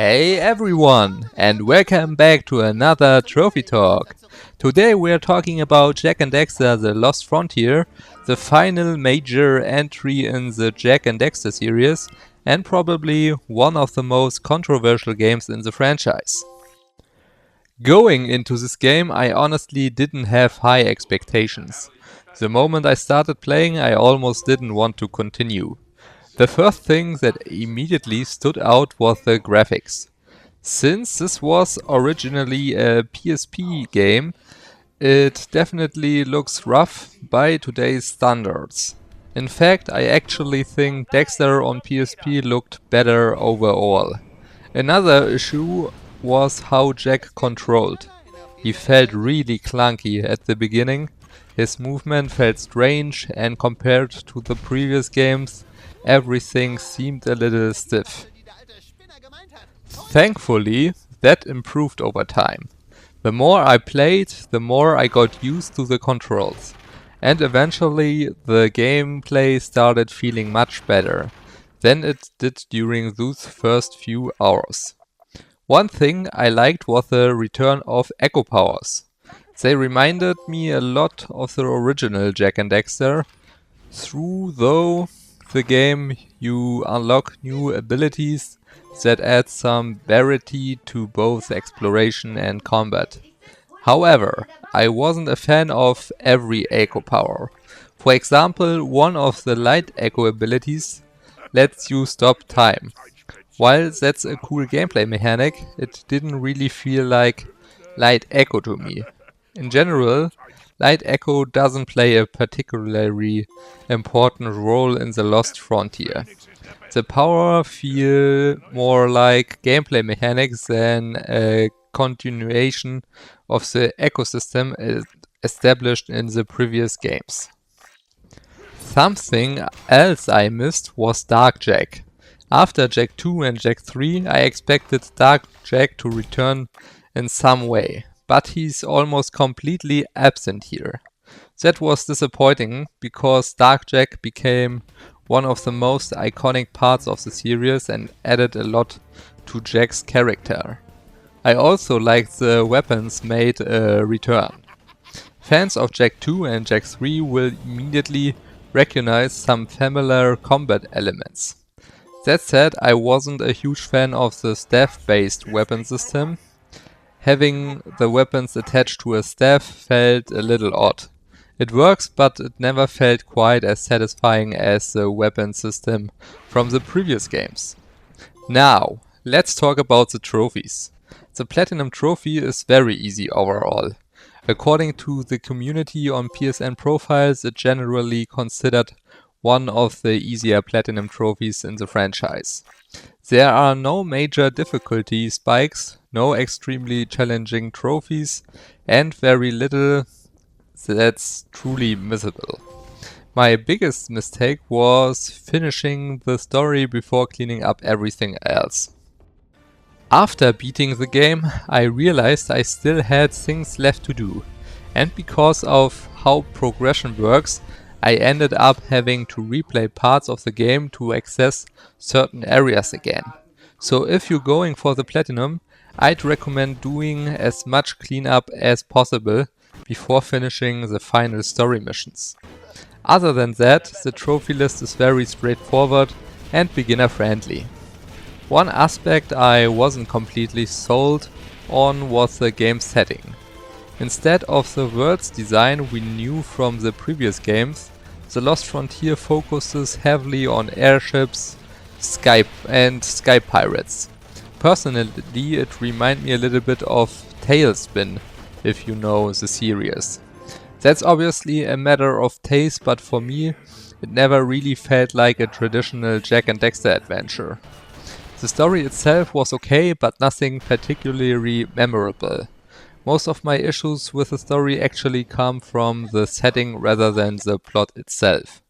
Hey everyone, and welcome back to another Trophy Talk. Today we are talking about Jak and Daxter The Lost Frontier, the final major entry in the Jak and Daxter series, and probably one of the most controversial games in the franchise. Going into this game, I honestly didn't have high expectations. The moment I started playing, I almost didn't want to continue. The first thing that immediately stood out was the graphics. Since this was originally a PSP game, it definitely looks rough by today's standards. In fact, I actually think Daxter on PSP looked better overall. Another issue was how Jak controlled. He felt really clunky at the beginning, his movement felt strange, and compared to the previous games, everything seemed a little stiff. Thankfully, that improved over time. The more I played, the more I got used to the controls, and eventually the gameplay started feeling much better than it did during those first few hours. One thing I liked was the return of echo powers. They reminded me a lot of the original Jak and Daxter. Through the game you unlock new abilities that add some variety to both exploration and combat. However, I wasn't a fan of every echo power. For example, one of the light echo abilities lets you stop time. While that's a cool gameplay mechanic, it didn't really feel like light echo to me. In general, light echo doesn't play a particularly important role in the Lost Frontier. The power feel more like gameplay mechanics than a continuation of the ecosystem established in the previous games. Something else I missed was Dark Jak. After Jak 2 and Jak 3, I expected Dark Jak to return in some way, but he's almost completely absent here. That was disappointing because Dark Jak became one of the most iconic parts of the series and added a lot to Jak's character. I also liked the weapons made a return. Fans of Jak 2 and Jak 3 will immediately recognize some familiar combat elements. That said, I wasn't a huge fan of the staff-based weapon system. Having the weapons attached to a staff felt a little odd. It works, but it never felt quite as satisfying as the weapon system from the previous games. Now, let's talk about the trophies. The Platinum Trophy is very easy overall. According to the community on PSN profiles, it's generally considered one of the easier Platinum Trophies in the franchise. There are no major difficulty spikes, no extremely challenging trophies, and very little that's truly missable. My biggest mistake was finishing the story before cleaning up everything else. After beating the game, I realized I still had things left to do, and because of how progression works, I ended up having to replay parts of the game to access certain areas again. So if you're going for the Platinum, I'd recommend doing as much cleanup as possible before finishing the final story missions. Other than that, the trophy list is very straightforward and beginner friendly. One aspect I wasn't completely sold on was the game setting. Instead of the world's design we knew from the previous games, The Lost Frontier focuses heavily on airships, sky pirates. Personally, it reminded me a little bit of Tailspin, if you know the series. That's obviously a matter of taste, but for me, it never really felt like a traditional Jak and Daxter adventure. The story itself was okay, but nothing particularly memorable. Most of my issues with the story actually come from the setting rather than the plot itself.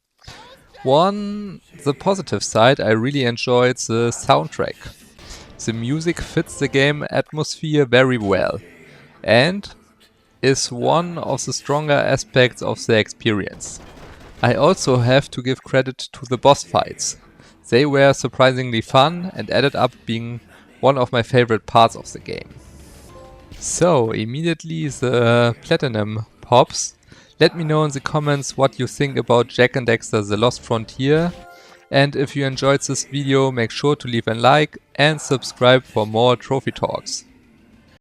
On the positive side, I really enjoyed the soundtrack. The music fits the game atmosphere very well and is one of the stronger aspects of the experience. I also have to give credit to the boss fights. They were surprisingly fun and ended up being one of my favorite parts of the game. So, immediately the platinum pops. Let me know in the comments what you think about Jak and Daxter The Lost Frontier. And if you enjoyed this video, make sure to leave a like and subscribe for more trophy talks.